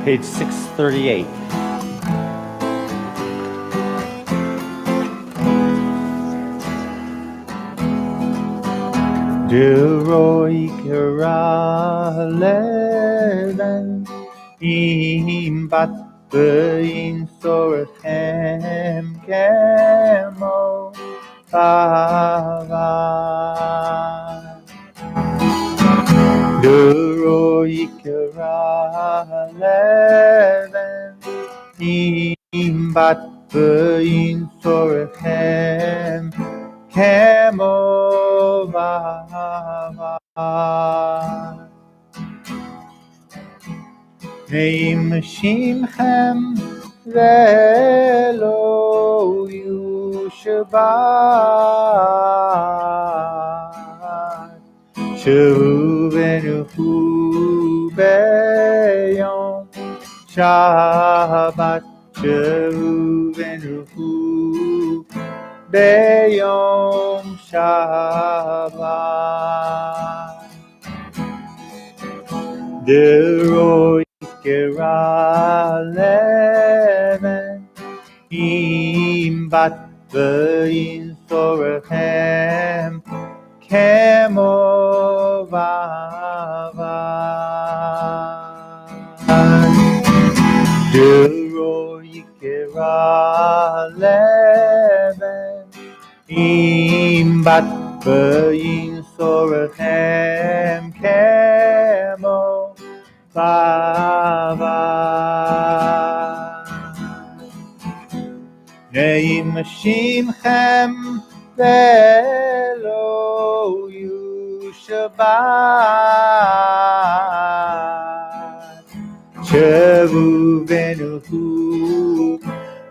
Page 638. Deroikeraven imbat bein sorhem kemo bavad. Deroikeraven imbat bein sorhem kemo bavad. Neim shimchem velo yu Shabbat Shuvenu beyom Shabbat Shuvenu beyom Shabbat Deroi Keraleven Imbat Vein Sorachem Kemo Vavan Deroi Keraleven Imbat Vein Sorachem Kemo Neim shimchem velo yu Shabbat Shavu venuhu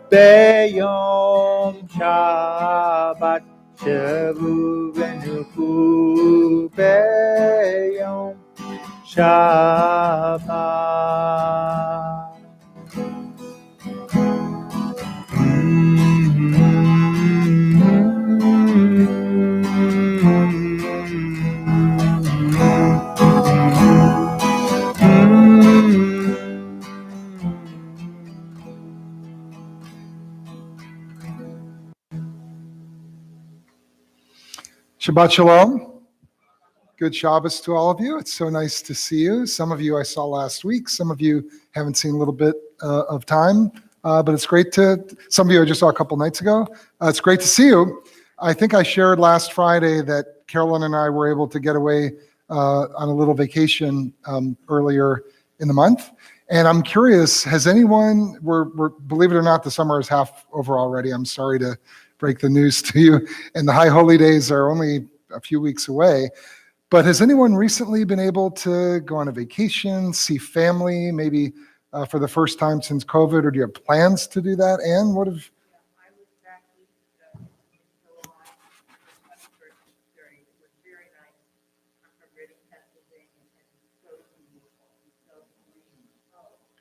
beyom Shabbat Shavu venuhu beyom Shabbat. Shabbat Shalom. Good Shabbos to all of you. It's so nice to see you. Some of you I saw last week. Some of you haven't seen a little bit of time, but it's great to, some of you I just saw a couple nights ago. It's great to see you. I think I shared last Friday that Carolyn and I were able to get away on a little vacation earlier in the month. And I'm curious, has anyone, believe it or not, the summer is half over already. I'm sorry to break the news to you. And the high holy days are only a few weeks away. But has anyone recently been able to go on a vacation, see family, maybe for the first time since COVID, or do you have plans to do that? Anne, what have... I was back east in July. It was very nice. I'm from Reading, Pennsylvania, and so beautiful and so green.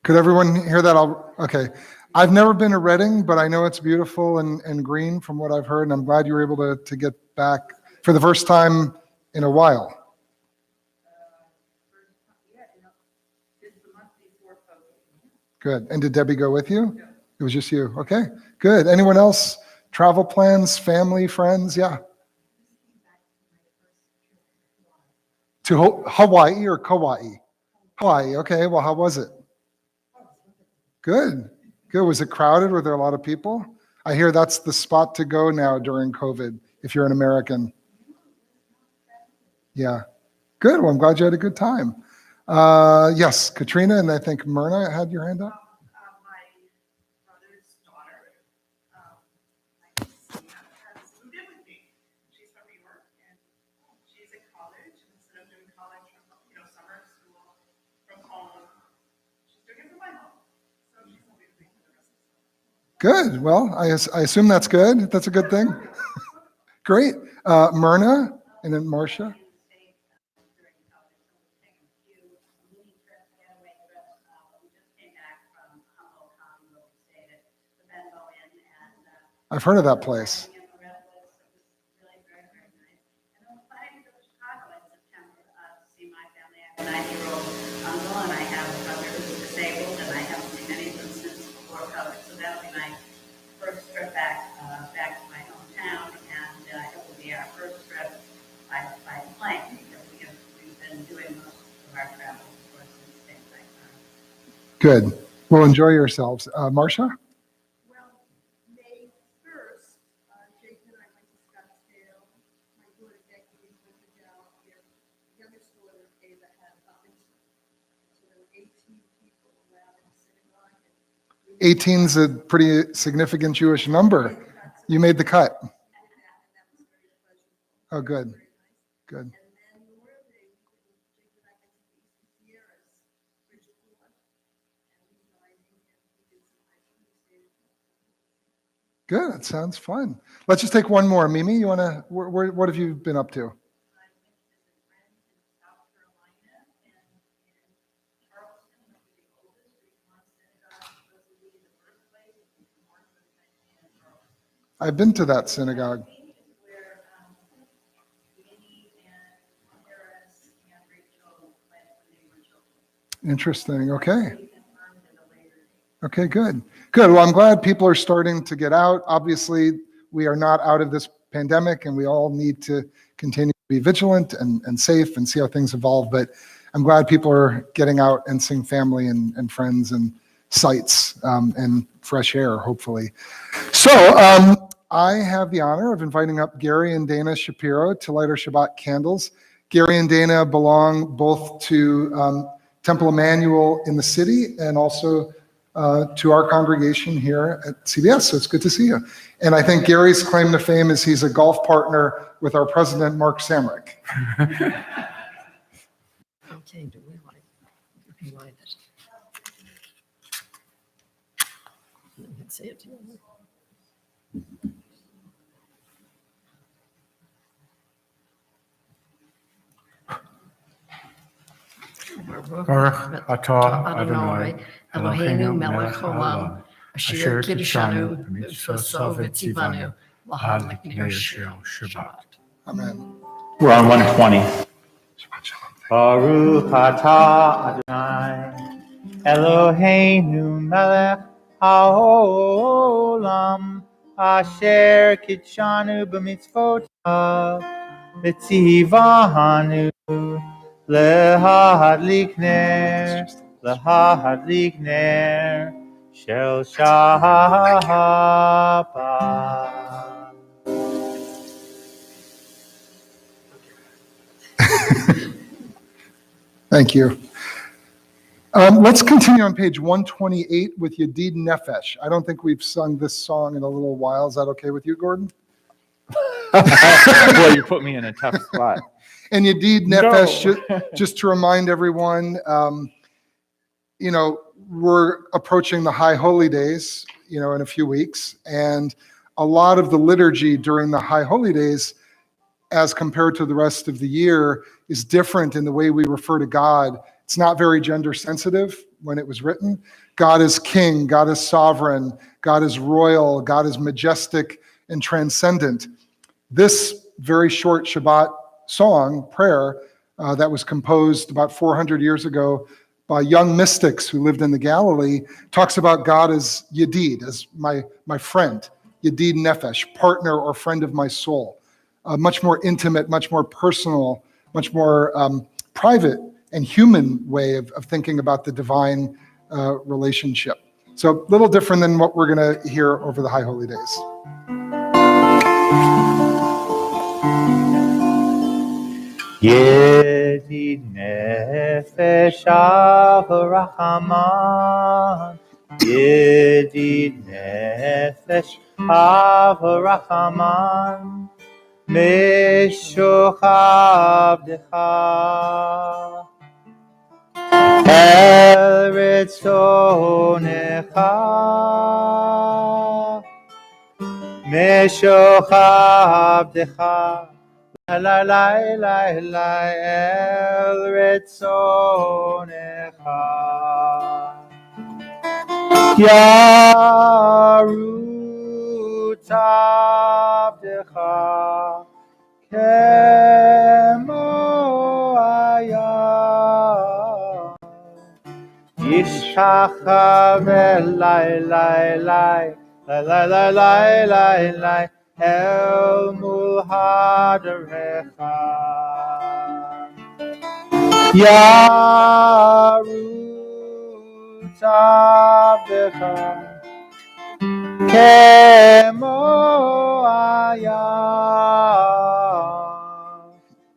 Could everyone hear that? Okay. I've never been to Reading, but I know it's beautiful and green from what I've heard, and I'm glad you were able to get back for the first time in a while. It's the month before COVID. Good. And did Debbie go with you? Yeah. It was just you. Okay, good. Anyone else? Travel plans, family, friends? Yeah. To Hawaii or Kauai? Hawaii. Okay, well, how was it? Good. Good. Was it crowded? Were there a lot of people? I hear that's the spot to go now during COVID if you're an American. Yeah. Good. Well, I'm glad you had a good time. Yes, Katrina, and I think Myrna had your hand up. My brother's daughter, has moved in with me. She's from New York, and she's in college. Instead of doing college from, summer school from home, she's doing it from my home. So she's going to be with me for the rest of the summer. Good. Well, I assume that's good. That's a good thing. Great. Myrna, and then Marcia. I've heard of that place. And I have a brother who's disabled, and I Good. Well, enjoy yourselves. Marcia? Well, May 1st, Jake and I went to Scottsdale. My daughter Becky went to jail here. Youngest daughter Ava had a bar mitzvah. So there were 18 people allowed in the synagogue. 18 is a pretty significant Jewish number. You made the cut. And that was very pleasurable. Oh, good. Very nice. Good. And then Memorial Day, Jake and I went to the Eastern Sierras, Bridgeport, and we dined and we did some hiking. We stayed at Good. That sounds fun. Let's just take one more. Mimi, you want to, what have you been up to? I went to visit friends in South Carolina and in Charleston, went to the oldest Reformed synagogue, supposed to be the birthplace of Martin Luther King in Charleston. I've been to that synagogue. Where Minnie and Harris and Rachel went when they were children. Interesting. Okay. They confirmed at a later date. Okay, good. Good. Well, I'm glad people are starting to get out. Obviously, we are not out of this pandemic, and we all need to continue to be vigilant and safe and see how things evolve. But I'm glad people are getting out and seeing family and friends and sights and fresh air, hopefully. So I have the honor of inviting up Gary and Dana Shapiro to light our Shabbat candles. Gary and Dana belong both to Temple Emmanuel in the city and also to our congregation here at CBS, so it's good to see you. And I think Gary's claim to fame is he's a golf partner with our president, Mark Samrick. Okay, do we like it? You can see it. Baruch atah Adonai, Adonai, Eloheinu melech haolam, asher kiddushanu b'mitzvoso v'tzivanu, l'hadlik shel Shabbat. Amen. We're on 120. Baruch atah Adonai, Eloheinu melech haolam, asher kitshanu b'mitzvotav, v'tzivanu lehadlik ner shel Shabbat. Thank you. Let's continue on page 128 with Yedid Nefesh. I don't think we've sung this song in a little while. Is that okay with you, Gordon? Boy, you put me in a tough spot. And Yedid Nefesh, just to remind everyone, we're approaching the High Holy Days, in a few weeks. And a lot of the liturgy during the High Holy Days, as compared to the rest of the year, is different in the way we refer to God. It's not very gender sensitive when it was written. God is king, God is sovereign, God is royal, God is majestic and transcendent. This very short Shabbat song, prayer, that was composed about 400 years ago by young mystics who lived in the Galilee, talks about God as Yedid, as my friend, Yedid Nefesh, partner or friend of my soul. A much more intimate, much more personal, much more private and human way of thinking about the divine relationship. So a little different than what we're going to hear over the High Holy Days. Yedid nefesh avarachaman, Yedid nefesh avarachaman, Meshochav El Ritzonecha, Meshochav La El Ritzonecha, Yarut Avdecha Kemo Ayah, Yishchachav Elai El Mulhadarecha, Yarut עבדך כמו היה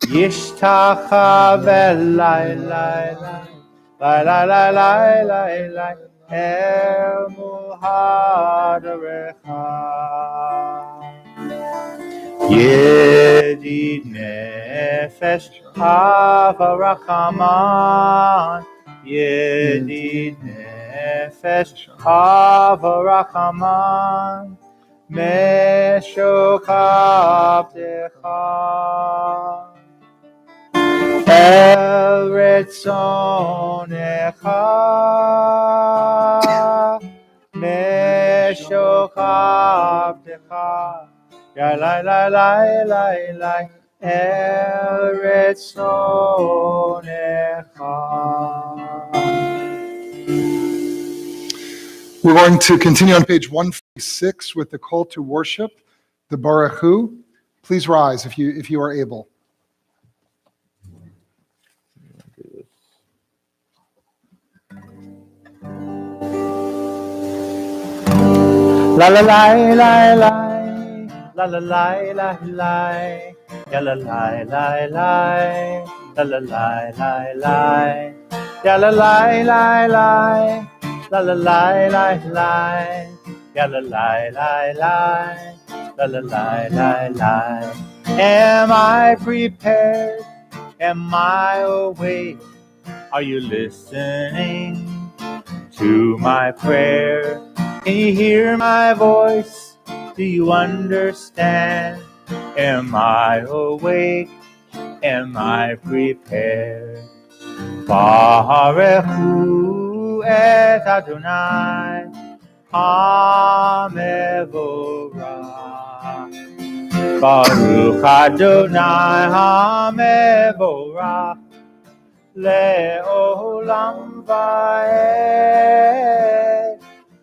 ישתחווה לי אל מול הדרך ידיד נפש הרחמן ידיד נפש הרחמן משוק עבדך אל רצונך משוק עבדך אל רצונך. We're going to continue on page 146 with the call to worship, the Baruch Hu. Please rise if you are able. La la la la la la la la la la ya la la la la la la la la la ya la la la la la la la la la ya la la la la la la la la la. Am I prepared? Am I awake? Are you listening to my prayer? Can you hear my voice? Do you understand? Am I awake? Am I prepared? Baruch Hu et Adonai HaMevorach. Baruch Adonai HaMevorach Le'olam va'ed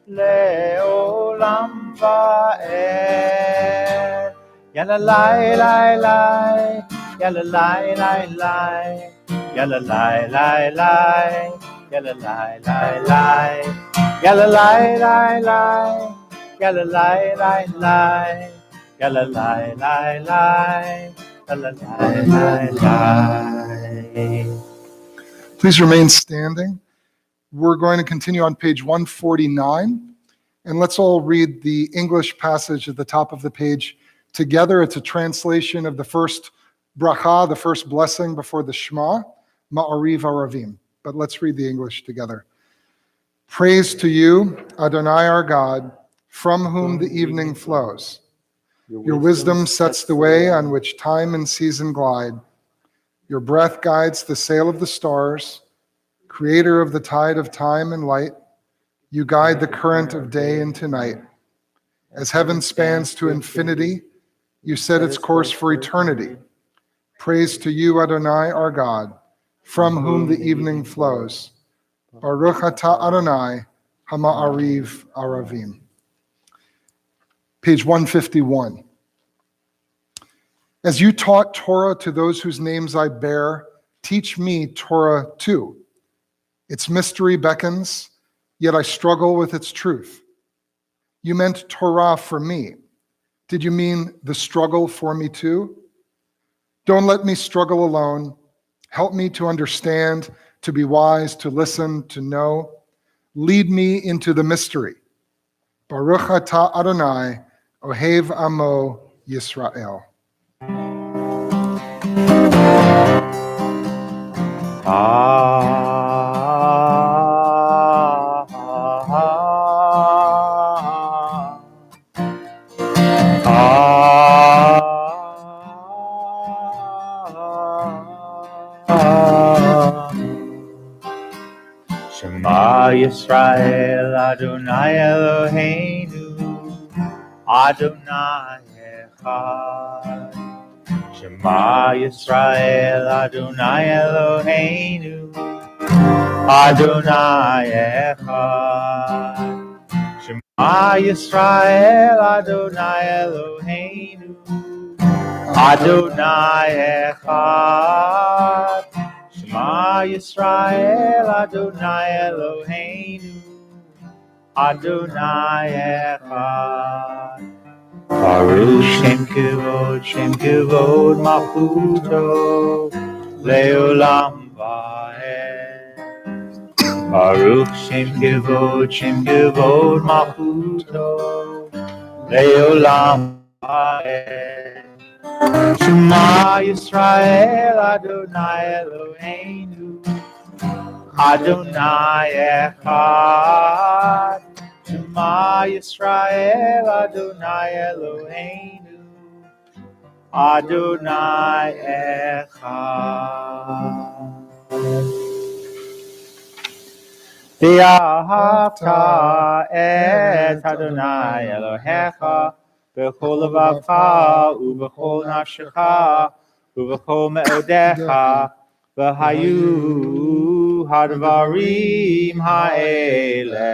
Le'olam va'ed. Yalla lai lai lai, yalla lai lai lai, yalla lai lai lai, yalla lai lai lai, yalla lai lai lai, yalla lai lai lai, yalla lai lai lai, yalla lai lai lai. Please remain standing. We're going to continue on page 149, and let's all read the English passage at the top of the page together. It's a translation of the first bracha, the first blessing before the Shema, Ma'ariv Aravim. But let's read the English together. Praise to you, Adonai our God, from whom the evening flows. Your wisdom sets the way on which time and season glide. Your breath guides the sail of the stars. Creator of the tide of time and light, you guide the current of day into night. As heaven spans to infinity, you set its course for eternity. Praise to you, Adonai, our God, from whom the evening flows. Baruch atah Adonai, Hama'ariv Aravim. Page 151. As you taught Torah to those whose names I bear, teach me Torah too. Its mystery beckons, yet I struggle with its truth. You meant Torah for me. Did you mean the struggle for me too? Don't let me struggle alone. Help me to understand, to be wise, to listen, to know. Lead me into the mystery. Baruch atah Adonai, Ohev Amo Yisrael. Shema Yisrael Adonai Eloheinu Adonai Echad. Shema Yisrael Adonai Eloheinu Adonai Echad. Shema Yisrael Adonai Eloheinu Adonai Echad. Shema Yisrael Adonai Eloheinu Adonai Echad. Baruch Shem Kivod Malchuto Leolam Vaed. Baruch Shem Kivod Malchuto Leolam Vaed. Shema Yisrael Adonai Eloheinu Adonai Echad. Shema Yisrael Adonai Eloheinu Adonai Echad. V'ahavta et Adonai Elohecha b'chol levavcha u'b'chol nafshecha u'b'chol me'odecha v'hayu hadvarim ha'ele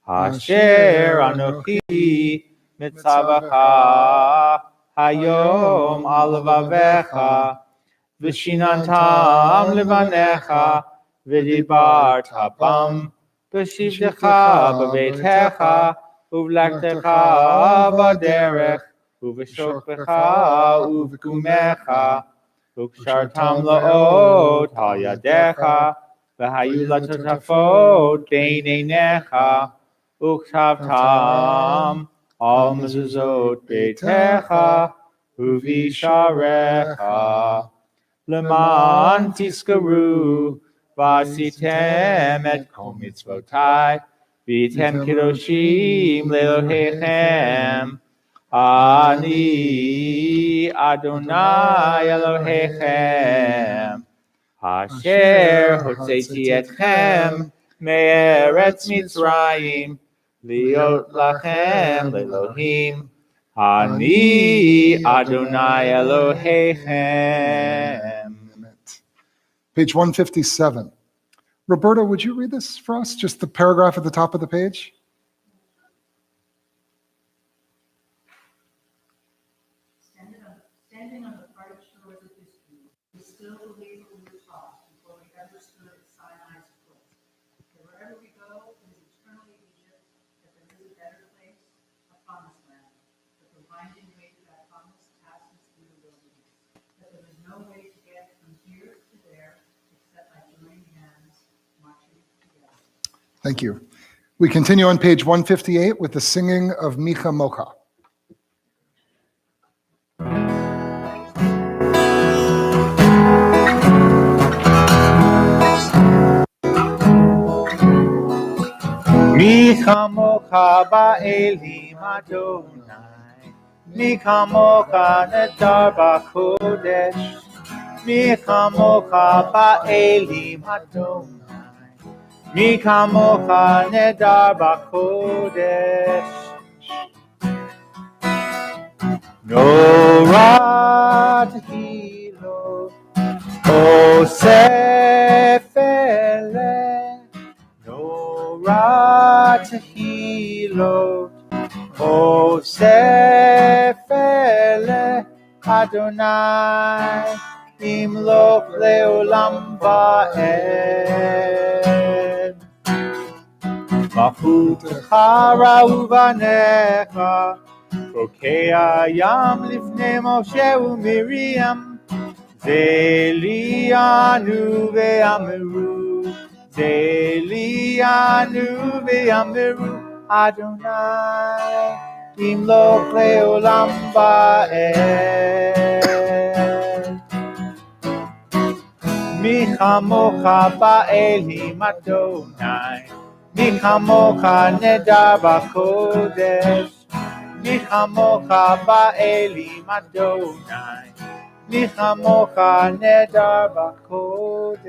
asher anochi mitzavacha hayom al levavecha v'shinantam levanecha v'dibarta bam b'shivtecha b'beitecha uvlektecha b'derech uv'shokbecha uv'kumecha ukshartam la'ot al yadecha v'hayu latotafot bein einecha uktavtam al mezuzot beitecha uvisharecha leman tiskaru v'asitem et kol mitzvotai v'tem kedoshim le'elohechem ani Adonai Elohechem asher hotzeiti etchem me'eretz Mitzrayim liot lachem le'elohim ani Adonai Elohechem. Page 157. Roberta, would you read this for us? Just the paragraph at the top of the page? Standing on the parted shores of history, we still believe what we were taught before we ever stood at Sinai's foot. That wherever we go, it is eternally Egypt, that there is a better place, a promised land, that the winding way to that promise passes through the wilderness, that there is no way to get from here to there except by joining hands, marching together. Thank you. We continue on page 158 with the singing of Micha Mocha. Mi chamocha ba'elim Adonai, mi chamocha nedar b'kodesh, mi chamocha ba'elim Adonai, mi chamocha nedar b'kodesh. Nora tehilo, osef eleh, Nora tehilot, osef eleh, Adonai, imloch leolam va'ed. Malchutecha ra'u banecha, Rokea yam lifnei Moshe u'Miriam, Zelianu ve'amiru, Zelianu ve'amiru, Adonai, imloch leolam va'ed. Mi chamocha ba'elim Adonai, mi chamocha nedar b'kodesh, mi chamocha ba'elim Adonai, mi chamocha nedar b'kodesh.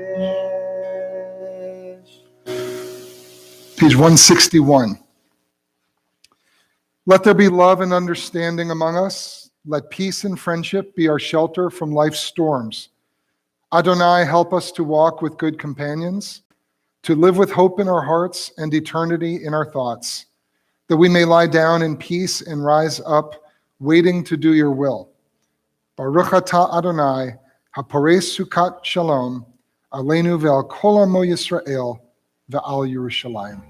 Page 161. Let there be love and understanding among us. Let peace and friendship be our shelter from life's storms. Adonai, help us to walk with good companions, to live with hope in our hearts and eternity in our thoughts, that we may lie down in peace and rise up, waiting to do your will. Baruch atah Adonai, haporei sukat shalom, Aleinu ve'al kol amo Yisrael ve'al Yerushalayim.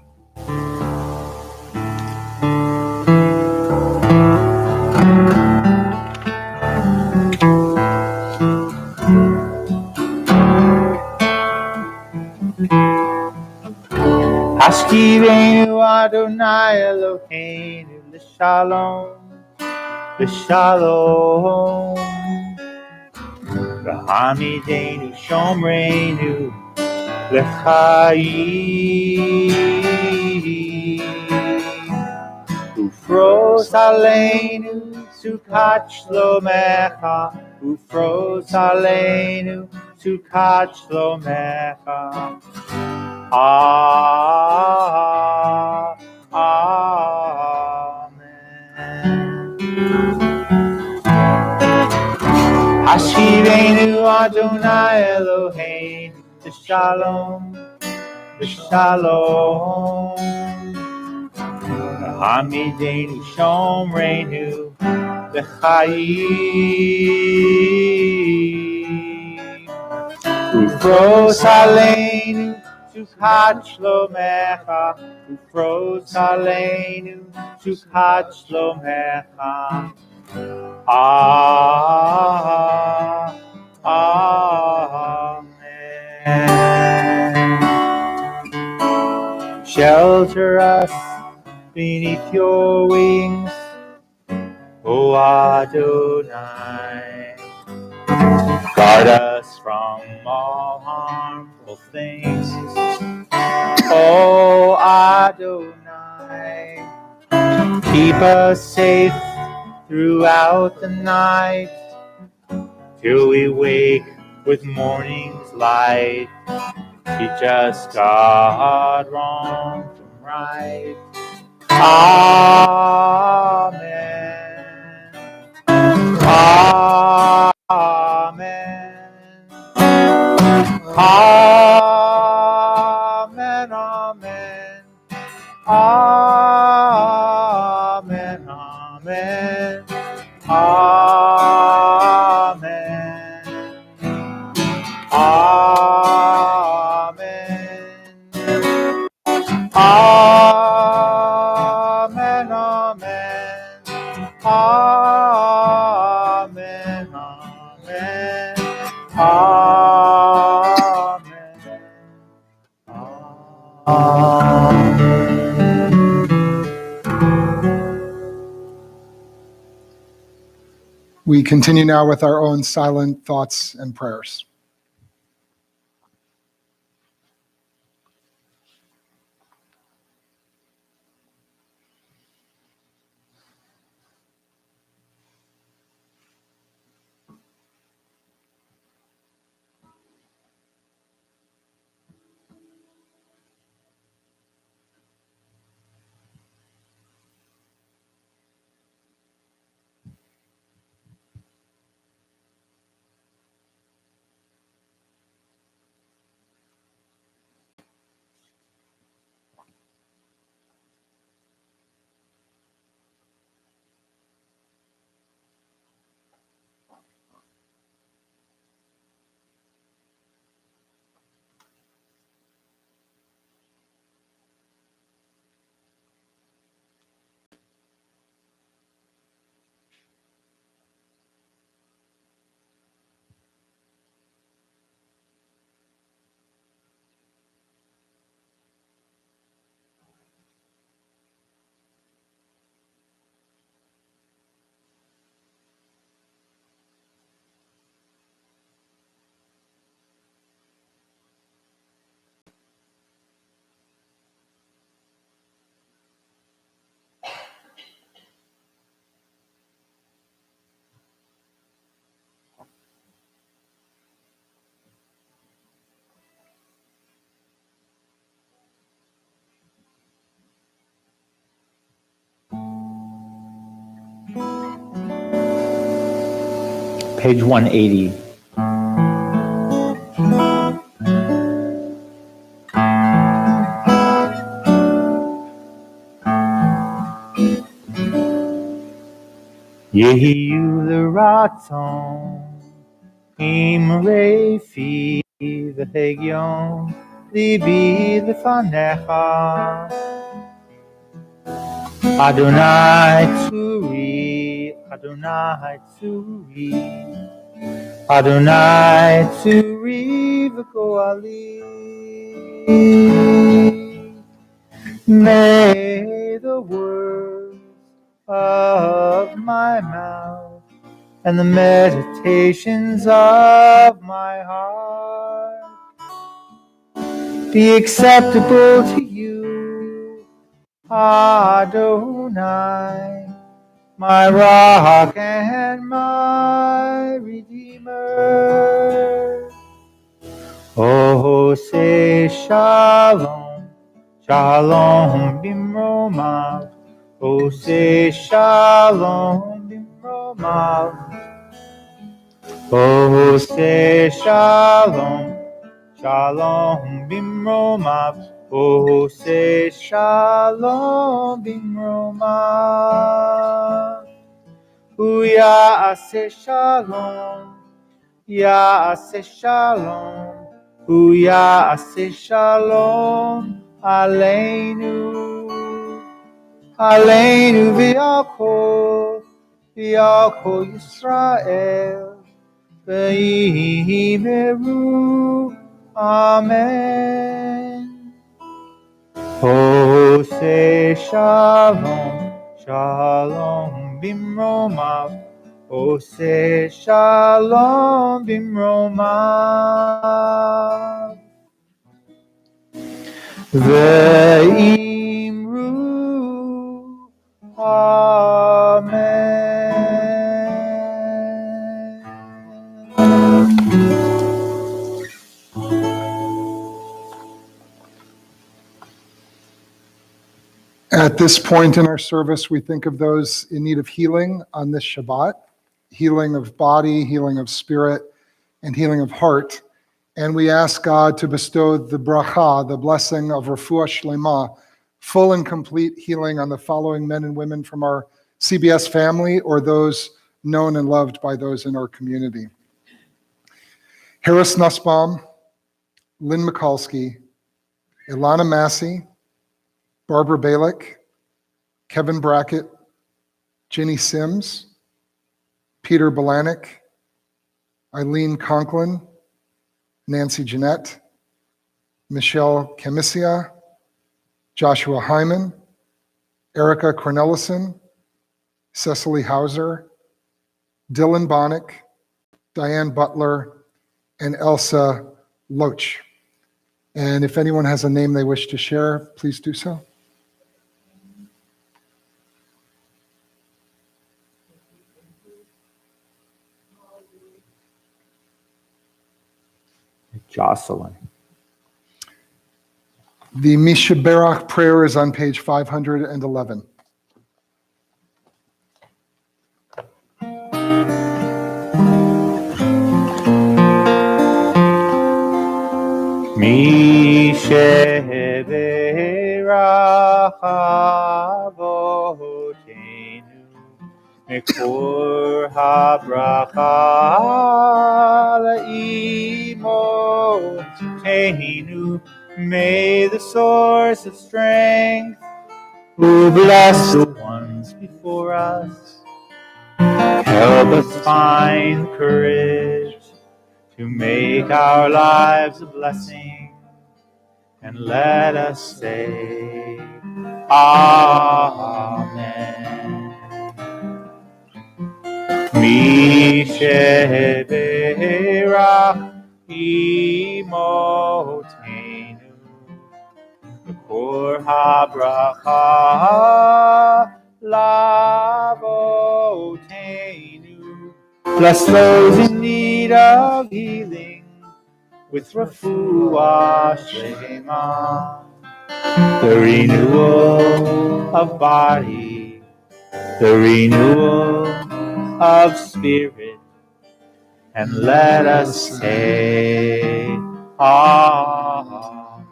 Hashkivenu Adonai Eloheinu l'shalom, l'shalom. V'hamidenu shomreinu l'chayim. Ufros aleinu sukat shlomecha, ufros aleinu sukat shlomecha. Amen. Hashivenu Adonai Eloheinu l'shalom, l'shalom. Hamidenu shomreinu l'chayim. Ufros aleinu sukat shlomecha, ufros aleinu sukat shlomecha. Amen. Shelter us beneath your wings, O Adonai. Guard us from all harmful things, O Adonai. Keep us safe throughout the night, till we wake with morning's light. Teach us, God, wrong from right. Amen. Amen. Amen. Amen. Amen. Amen. Amen. Amen. Amen. Amen. Amen. We continue now with our own silent thoughts and prayers. Page 180. Yehi Uraton Imrefi והגיון ליבי לפניך. אדוני צורי, אדוני צורי, אדוני צורי וגואלי. May the words of my mouth and the meditations of my heart be acceptable to you, Adonai, my rock and my redeemer. Oh, say shalom, shalom bimromav. Oh, say shalom bimromav. Oh, say shalom, shalom bimromav. Oh, say shalom bimromav. Ya'aseh shalom, ya'aseh shalom. Ya'aseh shalom aleinu, aleinu v'yal kol Yisrael, v'yimeru, amen. Say shalom, shalom bimromav. Say shalom bimromav. Ve'imru, amen. At this point in our service, we think of those in need of healing on this Shabbat, healing of body, healing of spirit, and healing of heart. And we ask God to bestow the bracha, the blessing of refuah shlema, full and complete healing on the following men and women from our CBS family or those known and loved by those in our community. Harris Nussbaum, Lynn Mikulski, Ilana Massey, Barbara Balick, Kevin Brackett, Ginny Sims, Peter Balanik, Eileen Conklin, Nancy Jeanette, Michelle Camisia, Joshua Hyman, Erica Cornelison, Cecily Hauser, Dylan Bonnick, Diane Butler, and Elsa Loach. And if anyone has a name they wish to share, please do so. Jocelyn. The Mishaberach prayer is on page 511. Mishaberach avotenu Mekor habracha la'imotenu. May the source of strength, who bless the ones before us, help us find courage to make our lives a blessing, and let us say, Amen. Mishaberach imotenu Mekor habracha lavotenu. Bless those in need of healing with refuah shlema, the renewal of body, the renewal of spirit, and let us say, Amen.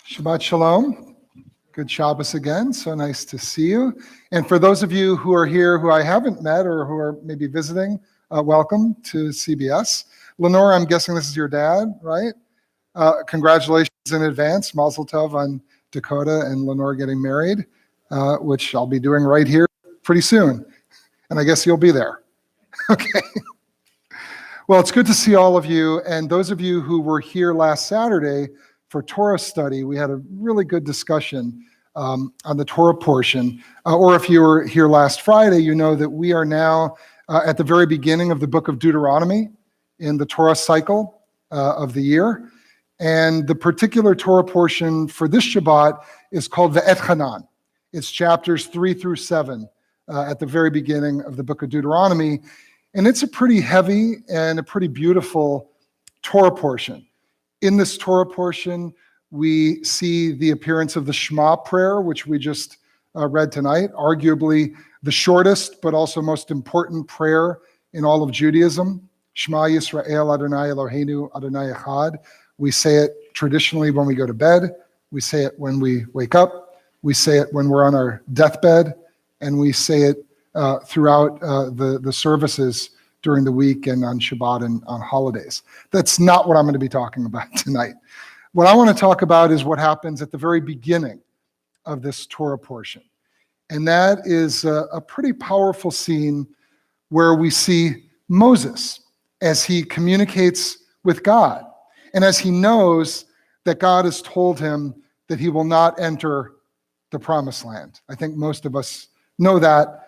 Shabbat Shalom. Good Shabbos again. So nice to see you. And for those of you who are here who I haven't met or who are maybe visiting, welcome to CBS. Lenore, I'm guessing this is your dad, right? Congratulations in advance. Mazel tov on Dakota and Lenore getting married, which I'll be doing right here pretty soon. And I guess you'll be there. Okay. Well, it's good to see all of you. And those of you who were here last Saturday for Torah study, we had a really good discussion on the Torah portion. Or if you were here last Friday, you know that we are now at the very beginning of the book of Deuteronomy in the Torah cycle of the year. And the particular Torah portion for this Shabbat is called the Et Hanan. It's chapters 3 through 7 at the very beginning of the book of Deuteronomy. And it's a pretty heavy and a pretty beautiful Torah portion. In this Torah portion, we see the appearance of the Shema prayer, which we just read tonight, arguably the shortest but also most important prayer in all of Judaism. Shema Yisrael Adonai Eloheinu Adonai Echad. We say it traditionally when we go to bed. We say it when we wake up. We say it when we're on our deathbed. And we say it throughout the services during the week and on Shabbat and on holidays. That's not what I'm going to be talking about tonight. What I want to talk about is what happens at the very beginning of this Torah portion. And that is a pretty powerful scene where we see Moses as he communicates with God and as he knows that God has told him that he will not enter the promised land. I think most of us know that.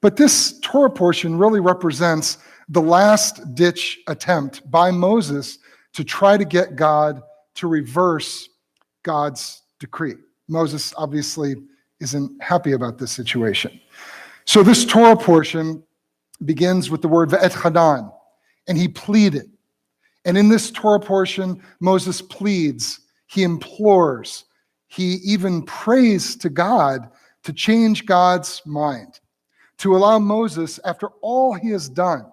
But this Torah portion really represents the last-ditch attempt by Moses to try to get God to reverse God's decree. Moses obviously isn't happy about this situation. So this Torah portion begins with the word Ve'et Hanan, and he pleaded. And in this Torah portion, Moses pleads, he implores, he even prays to God to change God's mind, to allow Moses, after all he has done,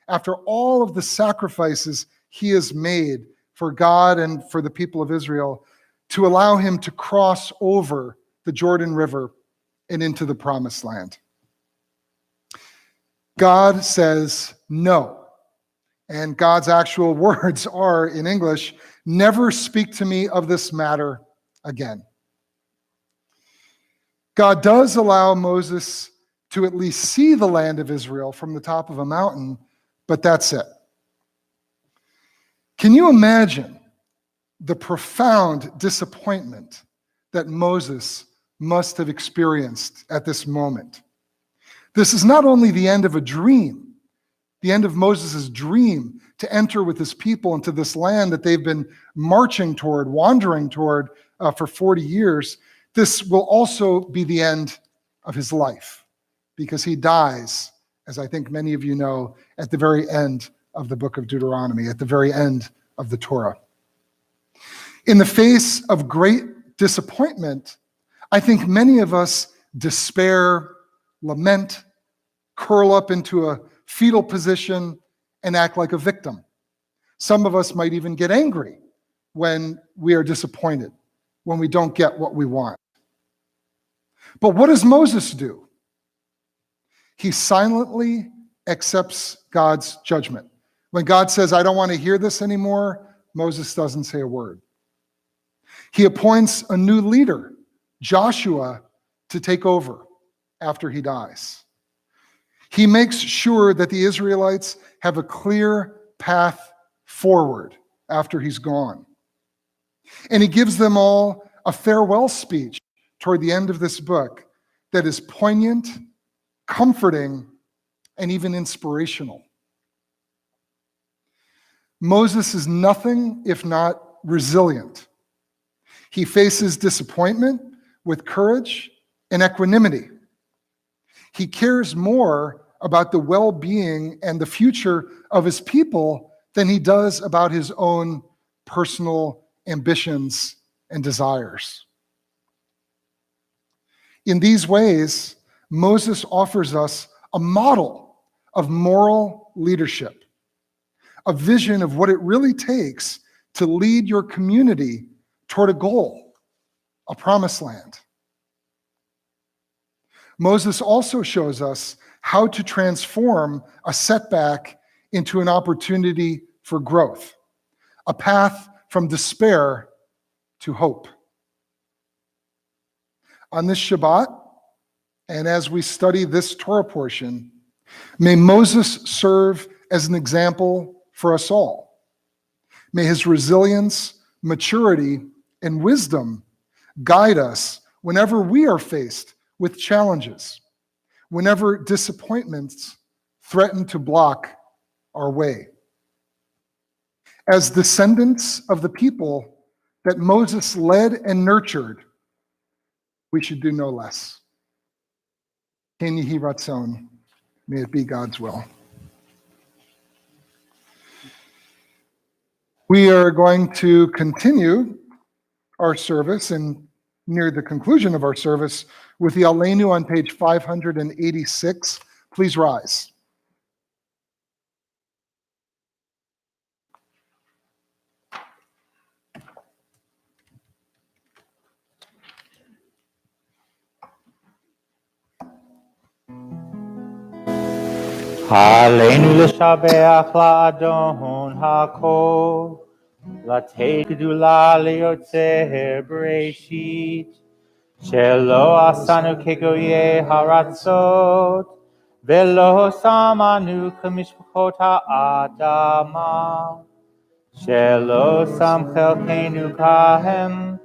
after all of the sacrifices he has made for God and for the people of Israel, to allow him to cross over the Jordan River and into the promised land. God says no. And God's actual words are, in English, never speak to me of this matter again. God does allow Moses to at least see the land of Israel from the top of a mountain, but that's it. Can you imagine the profound disappointment that Moses must have experienced at this moment? This is not only the end of a dream, the end of Moses' dream to enter with his people into this land that they've been marching toward, wandering toward for 40 years. This will also be the end of his life because he dies, as I think many of you know, at the very end of the book of Deuteronomy, at the very end of the Torah. In the face of great disappointment, I think many of us despair, lament, curl up into a fetal position, and act like a victim. Some of us might even get angry when we are disappointed, when we don't get what we want. But what does Moses do? He silently accepts God's judgment. When God says, I don't want to hear this anymore, Moses doesn't say a word. He appoints a new leader, Joshua, to take over after he dies. He makes sure that the Israelites have a clear path forward after he's gone. And he gives them all a farewell speech toward the end of this book that is poignant, comforting, and even inspirational. Moses is nothing if not resilient. He faces disappointment with courage and equanimity. He cares more about the well-being and the future of his people than he does about his own personal ambitions and desires. In these ways, Moses offers us a model of moral leadership, a vision of what it really takes to lead your community toward a goal, a promised land. Moses also shows us how to transform a setback into an opportunity for growth, a path from despair to hope. On this Shabbat, and as we study this Torah portion, may Moses serve as an example for us all. May his resilience, maturity, and wisdom guide us whenever we are faced with challenges, whenever disappointments threaten to block our way. As descendants of the people that Moses led and nurtured, we should do no less. Ken Yehi Ratzon, may it be God's will. We are going to continue our service and near the conclusion of our service with the Aleinu on page 586. Please rise. Aleinu l'shabeach la'adon hakol, לתת גדולה ליוצר בראשית, שלא עשנו כגויי הארצות, ולא שמנו כמשפחות האדמה, שלא שם חלקנו כהם,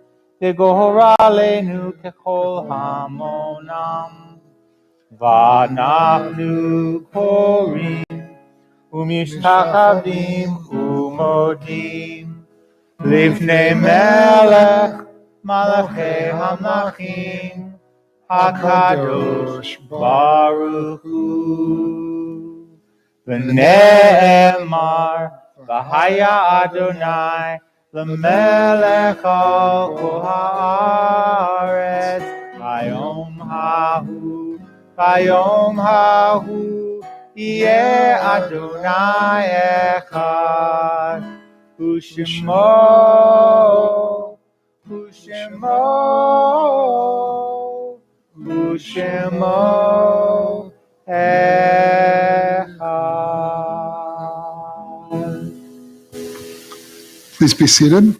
וגורלנו ככל המונם. ואנחנו קוראים ומשתחווים ומודים לפני מלך מלכי המלכים הקדוש ברוך הוא. ונאמר והיה אדוני למלך על כל הארץ ביום ההוא יהיה אדוני אחד, ושמו אחד. Please be seated.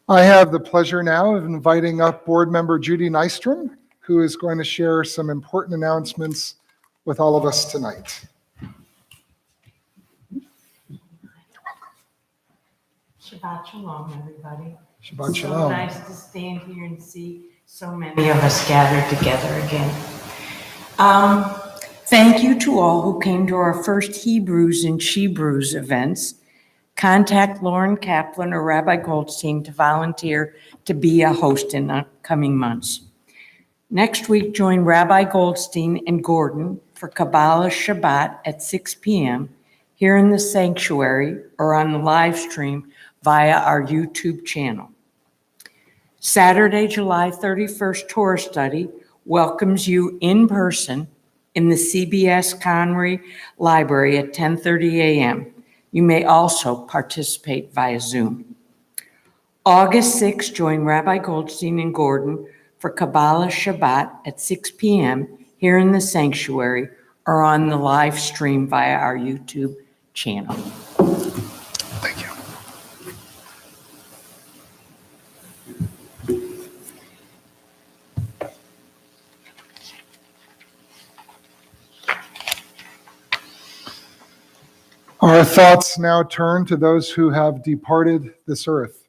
I have the pleasure now of inviting up board member Judy Nystrom, who is going to share some important announcements with all of us tonight. Shabbat shalom, everybody. Shabbat So shalom. nice to stand here and see so many of us gathered together again. Thank you to all who came to our first Hebrews and Shebrews events. Contact Lauren Kaplan or Rabbi Goldstein to volunteer to be a host in the coming months. Next week, join Rabbi Goldstein and Gordon for Kabbalat Shabbat at 6 p.m. here in the sanctuary or on the live stream via our YouTube channel. Saturday, July 31st Torah study welcomes you in person in the CBS Connery Library at 10:30 a.m. You may also participate via Zoom. August 6th, join Rabbi Goldstein and Gordon for Kabbalat Shabbat at 6 p.m. here in the sanctuary or on the live stream via our YouTube channel. Thank you. Our thoughts now turn to those who have departed this earth.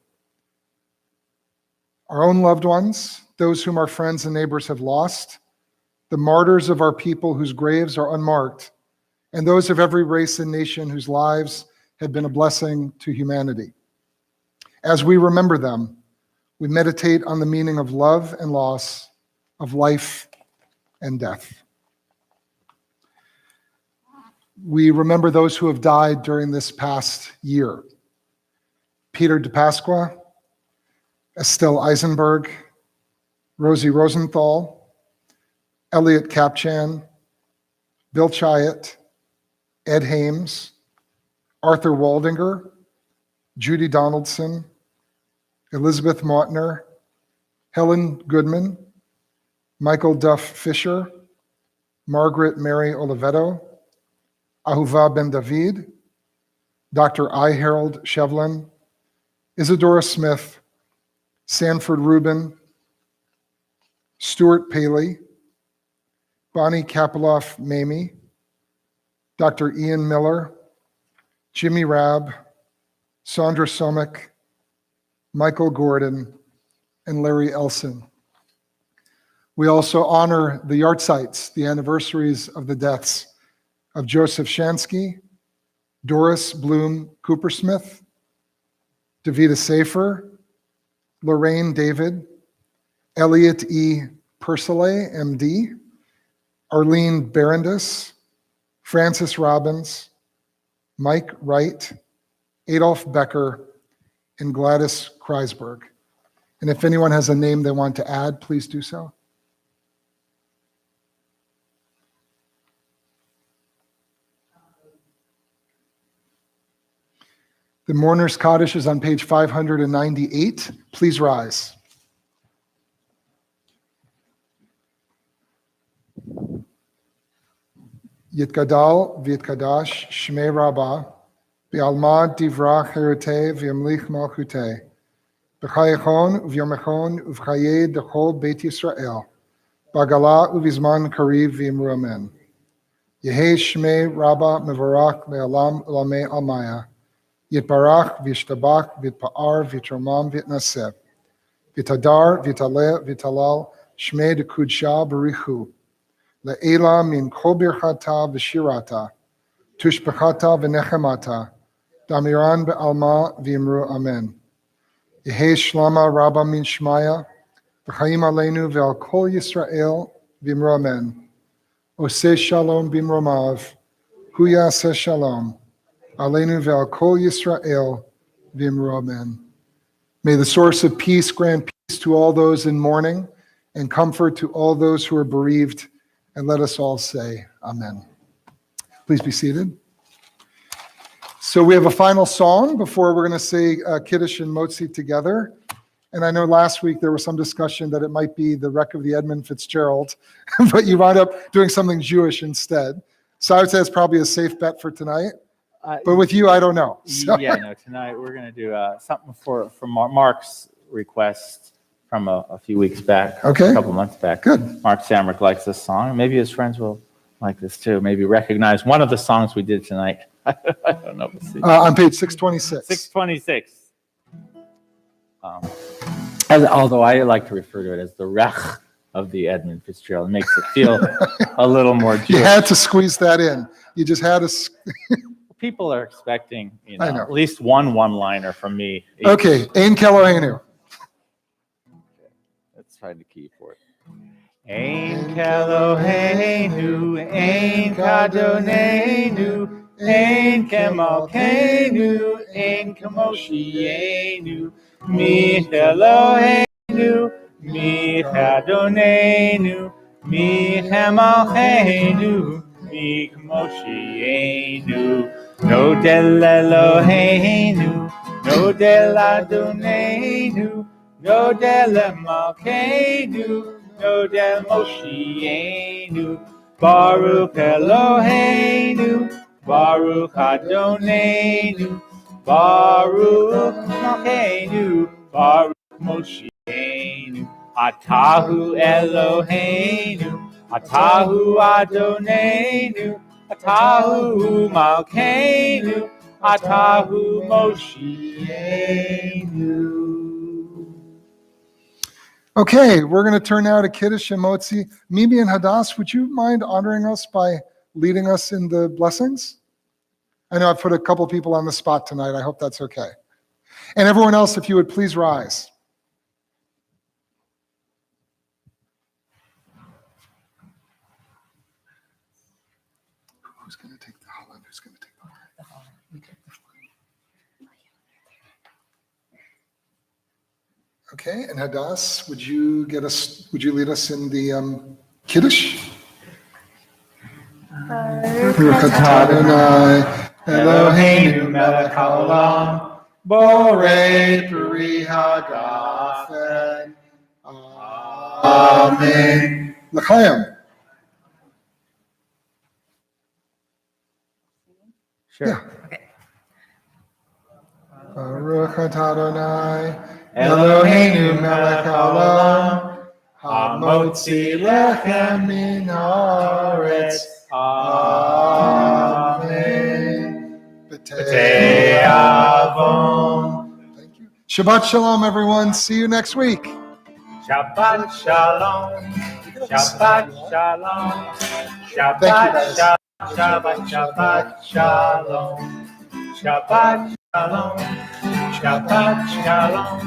Our own loved ones, those whom our friends and neighbors have lost, the martyrs of our people whose graves are unmarked, and those of every race and nation whose lives have been a blessing to humanity. As we remember them, we meditate on the meaning of love and loss, of life and death. We remember those who have died during this past year. Peter DePasqua, Estelle Eisenberg, Rosie Rosenthal, Elliot Kapchan, Bill Chiat, Ed Hames, Arthur Waldinger, Judy Donaldson, Elizabeth Mautner, Helen Goodman, Michael Duff Fisher, Margaret Mary Oliveto, Ahuva Ben David, Dr. I. Harold Shevlin, Isadora Smith, Sanford Rubin, Stuart Paley, Bonnie Kapeloff Mamie, Dr. Ian Miller, Jimmy Rabb, Sandra Somick, Michael Gordon, and Larry Elson. We also honor the yahrzeits, the anniversaries of the deaths of Joseph Shansky, Doris Bloom Coopersmith, Davida Safer, Lorraine David, Elliot E. Persile, MD, Arlene Berendis, Francis Robbins, Mike Wright, Adolf Becker, and Gladys Kreisberg. And if anyone has a name they want to add, please do so. The Mourner's Kaddish is on page 598. Please rise. Yitgadal v'yitkadash shmei rabbah v'almad divrach herutei v'yamlich malchutei b'chayechon v'yomechon uv'chayei dechol Beit Yisrael b'agala uv'izman kariv v'yimru amen. Yehei shmei rabbah mevarach le'alam u'lamei almaya Yitbarach v'yishtabach v'yitpa'ar v'yitromam v'yitnaseh v'yitadar v'yitaleh v'yitalal shmei dekudsha b'richu Le'ela min kol birchata v'shirata, tushbechata v'nechemata, damiran be'alma v'imru amen. Yehei shlama rabba min shmaya, v'chaim aleinu ve'al kol Yisrael v'imru amen. Oseh shalom b'imromav, hu yaseh shalom, aleinu ve'al kol Yisrael v'imru amen. May the source of peace grant peace to all those in mourning and comfort to all those who are bereaved. And let us all say amen. Please be seated. So we have a final song before we're going to say Kiddush and Motzi together. And I know last week there was some discussion that it might be the wreck of the Edmund Fitzgerald, but you wound up doing something Jewish instead. So I would say it's probably a safe bet for tonight. But with you, I don't know. So. Yeah, no, tonight we're going to do something for Mark's request from a few weeks back, Okay. a couple months back. Good. Mark Samrick likes this song. Maybe his friends will like this too. Maybe recognize one of the songs we did tonight. I don't know. We'll see. On page 626. 626. Although I like to refer to it as the Rech of the Edmund Fitzgerald. It makes it feel a little more Jewish. You had to squeeze that in. You just had to. People are expecting, I know. at least one-liner from me. Okay. Ein Kelohenu. Let's try the key for it. Ein Kelohenu, Ein Kadonenu, Ein Kemalkenu, Ein Kamoshienu, Mi Elohenu, Mi Kadonenu, Mi Kemalkenu, Mi Kamoshienu, No Del Eloheinu, No Del Adonenu, No Del Malkeinu, No Del Moshienu, Baruch Eloheinu, Baruch Adonenu, Baruch Malkeinu, Baruch Moshienu, Atahu Eloheinu, Atahu Adonenu, Atahu Malkeinu, Atahu Moshienu. Okay, we're going to turn now to Kiddush and Motzi. Mimi and Hadass, would you mind honoring us by leading us in the blessings? I know I've put a couple people on the spot tonight. I hope that's okay. And everyone else, if you would please rise. Who's going to take the Holland? Who's going to take the Okay, and Hadass, would you lead us in the Kiddush? Baruch atah Adonai Eloheinu melech haolam borei peri hagafen Amen. L'chaim. Sure. Yeah. Okay. Baruch atah Adonai Eloheinu melech haolam, hamotzi lechem min haaretz. Amen. B'tei avon. Thank you. Shabbat shalom, everyone. See you next week. Shabbat shalom. Shabbat shalom. Thank you, Shabbat guys. shalom. Shabbat shalom. Shabbat shalom. Shabbat shalom.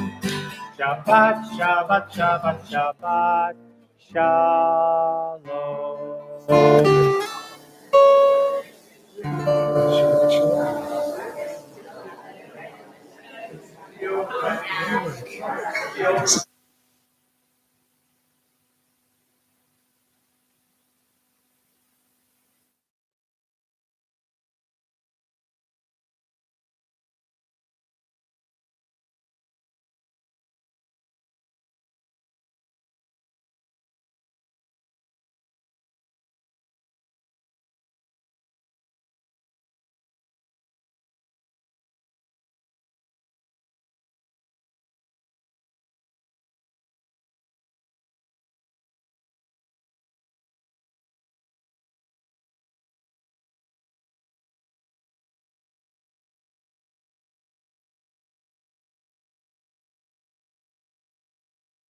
Shabbat Shabbat Shabbat Shabbat Shalom.